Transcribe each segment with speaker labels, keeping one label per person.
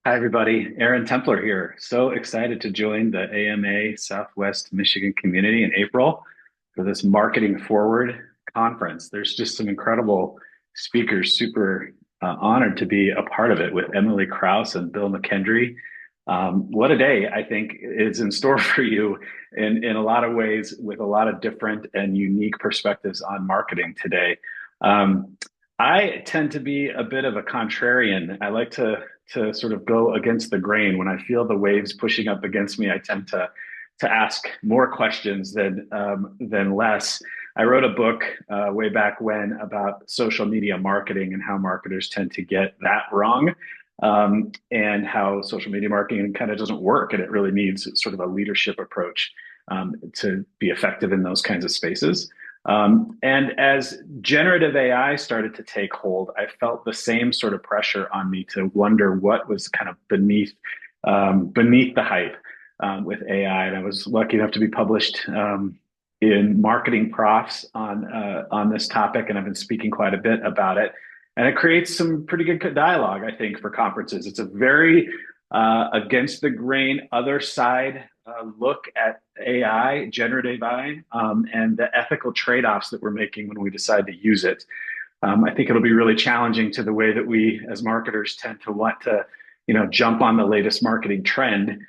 Speaker 1: Hi, everybody. Aaron Templer here. So excited to join the AMA Southwest Michigan community in April for this Marketing Forward conference. There's just some incredible speakers. Super honored to be a part of it with Emily Krause and Bill McKendry. What a day, I think, is in store for you in a lot of ways with a lot of different and unique perspectives on marketing today. Um, I tend to be a bit of a contrarian. I like to sort of go against the grain. When I feel the waves pushing up against me, I tend to ask more questions than less. I wrote a book way back when about social media marketing and how marketers tend to get that wrong, and how social media marketing kind of doesn't work, and it really needs sort of a leadership approach to be effective in those kinds of spaces. And as generative AI started to take hold, I felt the same sort of pressure on me to wonder what was kind of beneath the hype with AI. And I was lucky enough to be published in Marketing Profs on this topic, and I've been speaking quite a bit about it. And it creates some pretty good dialogue, I think, for conferences. It's a very against the grain, other side look at AI, generative AI, and the ethical trade-offs that we're making when we decide to use it. I think it'll be really challenging to the way that we, as marketers, tend to want to, jump on the latest marketing trend.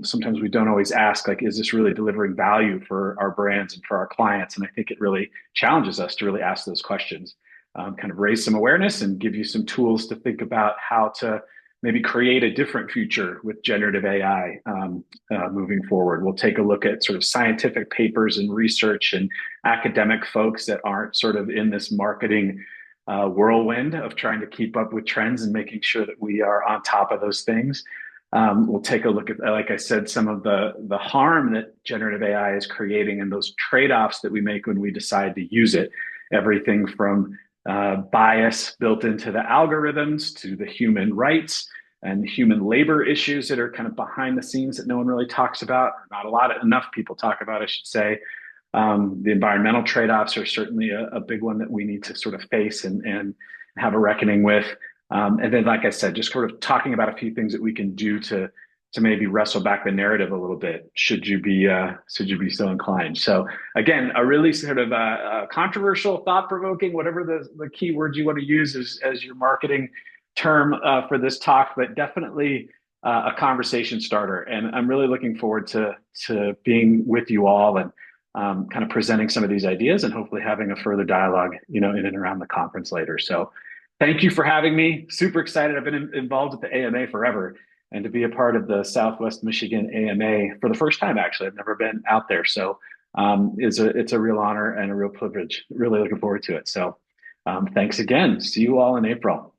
Speaker 1: Sometimes we don't always ask, like, is this really delivering value for our brands and for our clients? And I think it really challenges us to really ask those questions, kind of raise some awareness and give you some tools to think about how to maybe create a different future with generative AI moving forward. We'll take a look at sort of scientific papers and research and academic folks that aren't sort of in this marketing whirlwind of trying to keep up with trends and making sure that we are on top of those things. We'll take a look at, like I said, some of the harm that generative AI is creating and those trade-offs that we make when we decide to use it. Everything from bias built into the algorithms to the human rights and human labor issues that are kind of behind the scenes that no one really talks about. Not enough people talk about, I should say. The environmental trade-offs are certainly a big one that we need to sort of face and have a reckoning with. And then, like I said, just sort of talking about a few things that we can do to maybe wrestle back the narrative a little bit, should you be so inclined. So again, a really sort of controversial, thought-provoking, whatever the key words you want to use as your marketing term for this talk, but definitely a conversation starter. And I'm really looking forward to being with you all and kind of presenting some of these ideas and hopefully having a further dialogue, in and around the conference later. So thank you for having me. Super excited. I've been involved with the AMA forever, and to be a part of the Southwest Michigan AMA for the first time, actually. I've never been out there. So it's a real honor and a real privilege. Really looking forward to it. So thanks again. See you all in April.